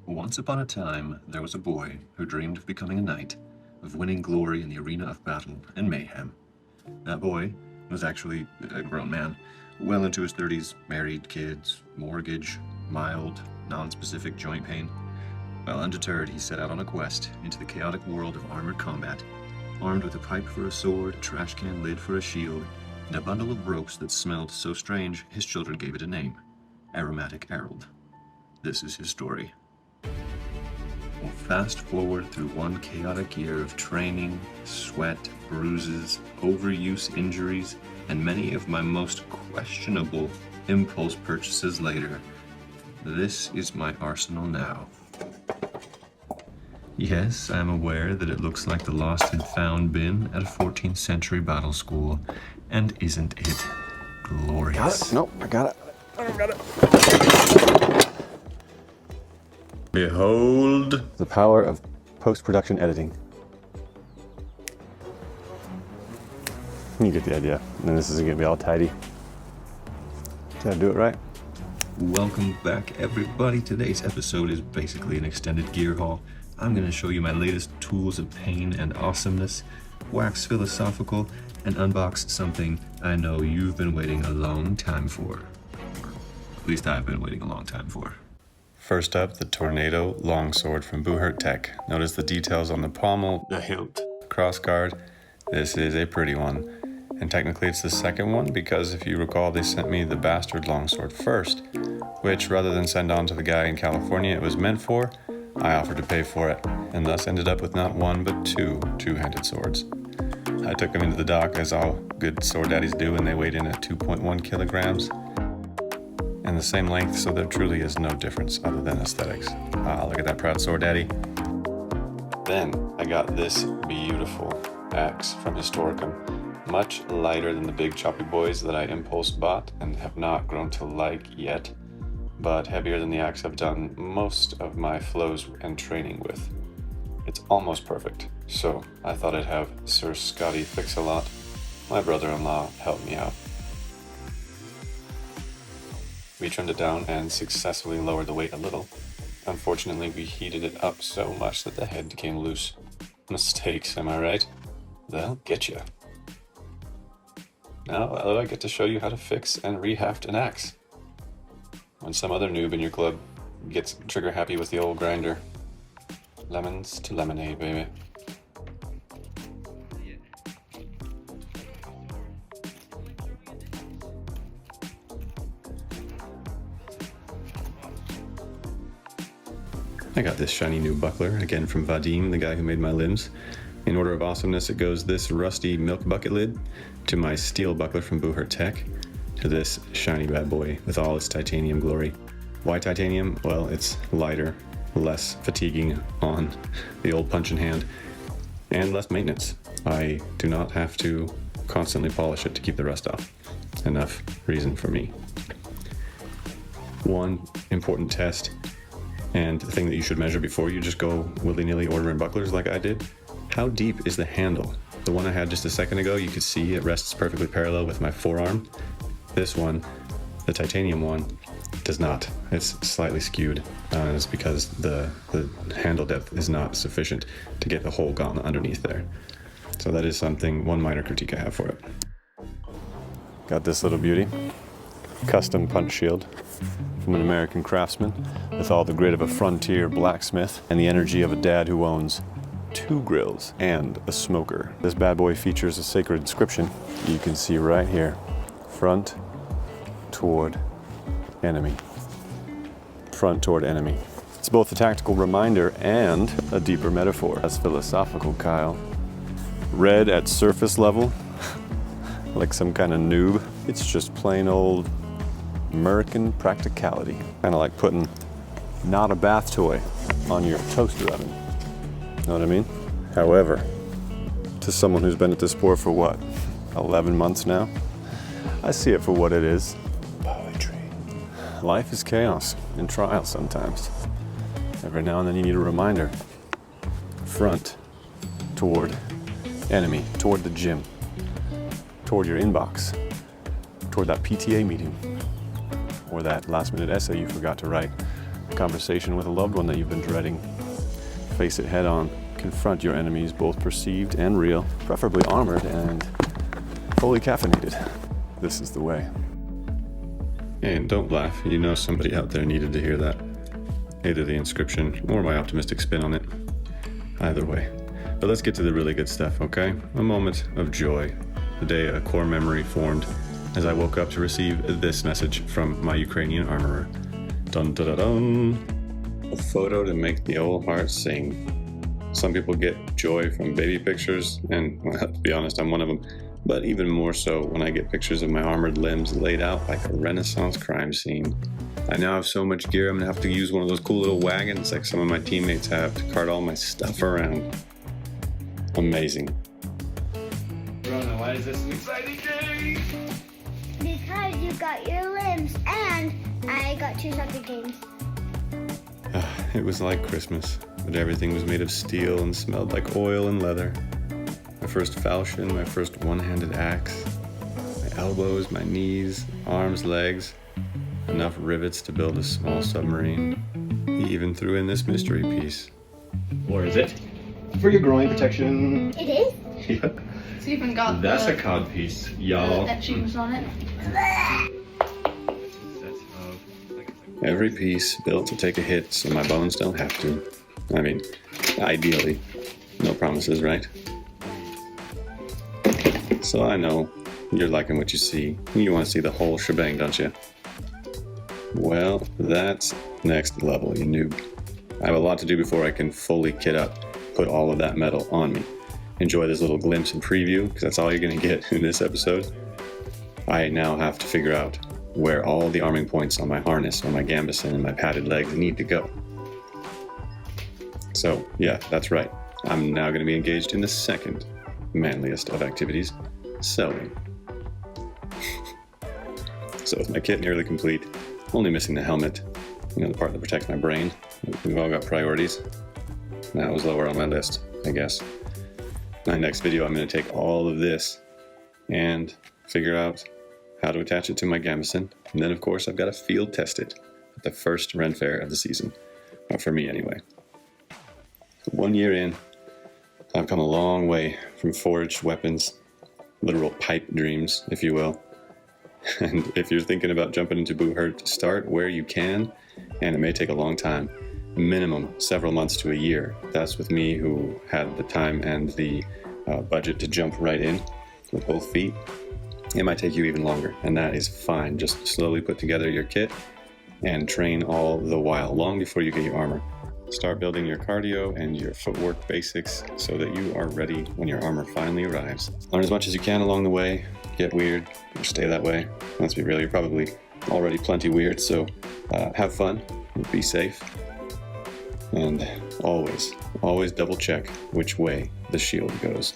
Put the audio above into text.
Once upon a time, there was a boy who dreamed of becoming a knight, of winning glory in the arena of battle and mayhem. That boy was actually a grown man, well into his 30s, married, kids, mortgage, mild, non-specific joint pain. Well, undeterred, he set out on a quest into the chaotic world of armored combat, armed with a pipe for a sword, a trash can lid for a shield, and a bundle of ropes that smelled so strange his children gave it a name, Aromatic Harold. This is his story. We'll fast forward through one chaotic year of training, sweat, bruises, overuse injuries, and many of my most questionable impulse purchases later. This is my arsenal now. Yes, I'm aware that it looks like the lost and found bin at a 14th century battle school. And isn't it glorious? Got it? Nope, I got it. I don't got it. Behold The power of post-production editing. You get the idea. And then this isn't gonna be all tidy. Did I do it right? Welcome back, everybody. Today's episode is basically an extended gear haul. I'm going to show you my latest tools of pain and awesomeness, wax philosophical, and unbox something I know you've been waiting a long time for. At least I've been waiting a long time for. First up, the Tornado Longsword from Buhert Tech. Notice the details on the pommel, the hilt, the crossguard. This is a pretty one. And technically it's the second one because if you recall, they sent me the Bastard Longsword first, which rather than send on to the guy in California it was meant for, I offered to pay for it, and thus ended up with not one but two two-handed swords. I took them into the dock as all good sword daddies do, and they weighed in at 2.1 kilograms. And the same length, so there truly is no difference other than aesthetics. Look at that proud sword daddy. Then I got this beautiful axe from Historicum, much lighter than the big choppy boys that I impulse bought and have not grown to like yet, but heavier than the axe I've done most of my flows and training with. It's almost perfect, so I thought I'd have Sir Scotty Fix-A-Lot, my brother-in-law, help me out. We trimmed it down and successfully lowered the weight a little. Unfortunately, we heated it up so much that the head came loose. Mistakes, am I right? They'll get you. Now I get to show you how to fix and rehaft an axe. When some other noob in your club gets trigger happy with the old grinder. Lemons to lemonade, baby. I got this shiny new buckler, again from Vadim, the guy who made my limbs. In order of awesomeness, it goes this rusty milk bucket lid, to my steel buckler from Buhert Tech, to this shiny bad boy with all its titanium glory. Why titanium? Well, it's lighter, less fatiguing on the old punching hand, and less maintenance. I do not have to constantly polish it to keep the rust off. Enough reason for me. One important test, and the thing that you should measure before you just go willy-nilly ordering bucklers like I did. How deep is the handle? The one I had just a second ago, you could see it rests perfectly parallel with my forearm. This one, the titanium one, does not. It's slightly skewed. It's because the handle depth is not sufficient to get the whole gauntlet underneath there. So that is one minor critique I have for it. Got this little beauty. Custom punch shield from an American craftsman with all the grit of a frontier blacksmith and the energy of a dad who owns 2 grills and a smoker. This bad boy features a sacred inscription you can see right here. Front toward enemy. Front toward enemy. It's both a tactical reminder and a deeper metaphor. That's philosophical, Kyle. Read at surface level, like some kind of noob. It's just plain old American practicality. Kind of like putting not a bath toy on your toaster oven. Know what I mean? However, to someone who's been at this sport for what, 11 months now, I see it for what it is. Poetry. Life is chaos and trial sometimes. Every now and then you need a reminder. Front toward enemy, toward the gym, toward your inbox, toward that PTA meeting, or that last minute essay you forgot to write, conversation with a loved one that you've been dreading. Face it head on. Confront your enemies, both perceived and real, preferably armored and fully caffeinated. This is the way. And don't laugh. You know somebody out there needed to hear that. Either the inscription or my optimistic spin on it. Either way. But let's get to the really good stuff, okay? A moment of joy. The day a core memory formed as I woke up to receive this message from my Ukrainian armorer. Dun dun dun dun. A photo to make the old heart sing. Some people get joy from baby pictures, and well, to be honest, I'm one of them. But even more so when I get pictures of my armored limbs laid out like a Renaissance crime scene. I now have so much gear, I'm gonna have to use one of those cool little wagons like some of my teammates have to cart all my stuff around. Amazing. Rona, why is this an exciting day? Because you got your limbs and I got 2 soccer games. It was like Christmas, but everything was made of steel and smelled like oil and leather. My first falchion, my first one-handed axe, my elbows, my knees, arms, legs, enough rivets to build a small submarine. He even threw in this mystery piece. Or is it? For your groin protection. It is? Yeah. It's even got That's the a cod piece, y'all. etchings on it. Every piece built to take a hit so my bones don't have to. I mean, ideally. No promises, right? So I know you're liking what you see. You want to see the whole shebang, don't you? Well, that's next level, you noob. I have a lot to do before I can fully kit up, put all of that metal on me. Enjoy this little glimpse and preview, because that's all you're going to get in this episode. I now have to figure out where all the arming points on my harness, on my gambeson, and my padded legs need to go. So, yeah, that's right. I'm now going to be engaged in the second manliest of activities, sewing. So with my kit nearly complete, only missing the helmet, the part that protects my brain. We've all got priorities. That was lower on my list, I guess. My next video, I'm going to take all of this and figure out how to attach it to my gambeson. And then, of course, I've got to field test it at the first Ren Fair of the season. Well, for me, anyway. 1 year in, I've come a long way from forged weapons, literal pipe dreams, if you will. And if you're thinking about jumping into Boohurt, start where you can, and it may take a long time. Minimum several months to a year. That's with me, who had the time and the budget to jump right in with both feet. It might take you even longer, and that is fine. Just slowly put together your kit and train all the while, long before you get your armor. Start building your cardio and your footwork basics so that you are ready when your armor finally arrives. Learn as much as you can along the way. Get weird, or stay that way. Let's be real, you're probably already plenty weird, so have fun, be safe, and always double check which way the shield goes.